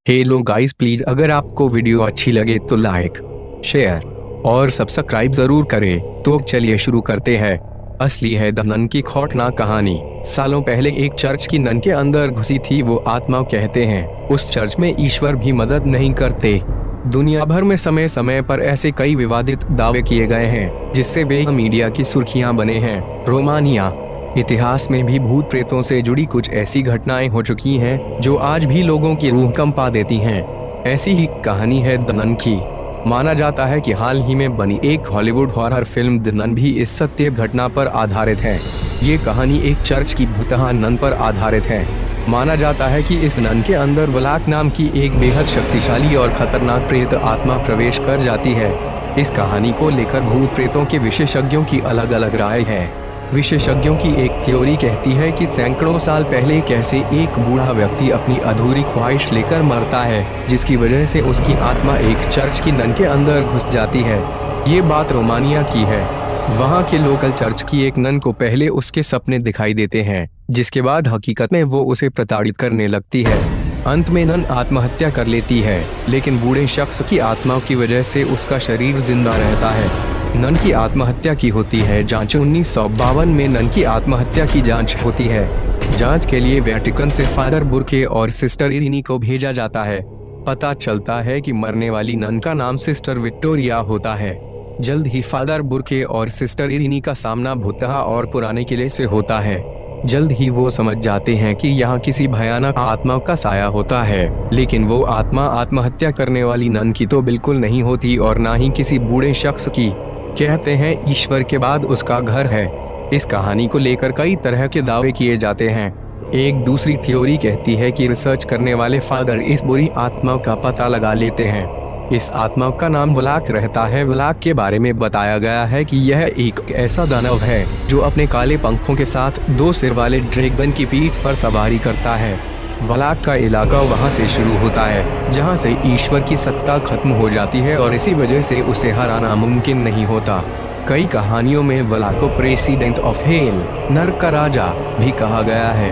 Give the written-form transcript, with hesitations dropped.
Hello guys, please अगर आपको video अच्छी लगे तो लाइक, शेयर और सब्सक्राइब जरूर करें। तो चलिए शुरू करते हैं। असली है द नन की खौफनाक कहानी। सालों पहले एक चर्च की नन के अंदर घुसी थी वो आत्मा। कहते हैं उस चर्च में ईश्वर भी मदद नहीं करते। दुनिया भर में समय समय पर ऐसे कई विवादित दावे किए गए हैं जिससे वे मीडिया की सुर्खियां बने हैं। रोमानिया इतिहास में भी भूत प्रेतों से जुड़ी कुछ ऐसी घटनाएं हो चुकी हैं जो आज भी लोगों की रूह कंपा देती हैं। ऐसी ही कहानी है द नन की। माना जाता है कि हाल ही में बनी एक Hollywood horror film the nun भी इस सत्य घटना पर आधारित है। ये कहानी एक चर्च की भूतहा नन पर आधारित है। माना जाता है कि इस नन के अंदर वलाक नाम की एक बेहद शक्तिशाली और खतरनाक प्रेत आत्मा प्रवेश कर जाती है। इस कहानी को लेकर भूत प्रेतों के विशेषज्ञों की अलग अलग राय है। विशेषज्ञों की एक थ्योरी कहती है कि सैकड़ों साल पहले कैसे एक बूढ़ा व्यक्ति अपनी अधूरी ख्वाहिश लेकर मरता है, जिसकी वजह से उसकी आत्मा एक चर्च की नन के अंदर घुस जाती है। ये बात रोमानिया की है। वहाँ के लोकल चर्च की एक नन को पहले उसके सपने दिखाई देते हैं, जिसके बाद हकीकत में वो उसे प्रताड़ित करने लगती है। अंत में नन आत्महत्या कर लेती है, लेकिन बूढ़े शख्स की आत्मा की वजह से उसका शरीर जिंदा रहता है। नन की आत्महत्या की होती है जांच। 1952 में नन की आत्महत्या की जांच होती है। जांच के लिए वेटिकन से फादर बुर्के और सिस्टर इरिनी को भेजा जाता है। पता चलता है कि मरने वाली नन का नाम सिस्टर विक्टोरिया होता है। जल्द ही फादर बुर्के और सिस्टर इरिनी का सामना भूतहा और पुराने किले से होता है। जल्द ही वो समझ जाते हैं कि यहाँ किसी भयानक आत्मा का साया होता है, लेकिन वो आत्मा आत्महत्या करने वाली नन की तो बिल्कुल नहीं होती और ना ही किसी बूढ़े शख्स की। कहते हैं ईश्वर के बाद उसका घर है। इस कहानी को लेकर कई तरह के दावे किए जाते हैं। एक दूसरी थ्योरी कहती है कि रिसर्च करने वाले फादर इस बुरी आत्मा का पता लगा लेते हैं। इस आत्मा का नाम वलाक रहता है। वलाक के बारे में बताया गया है कि यह एक ऐसा दानव है जो अपने काले पंखों के साथ 2 सिर वाले ड्रैगन की पीठ पर सवारी करता है। वलाक का इलाका वहां से शुरू होता है जहां से ईश्वर की सत्ता खत्म हो जाती है और इसी वजह से उसे हराना मुमकिन नहीं होता। कई कहानियों में वलाक को प्रेसिडेंट ऑफ हेल, नर्क का राजा भी कहा गया है।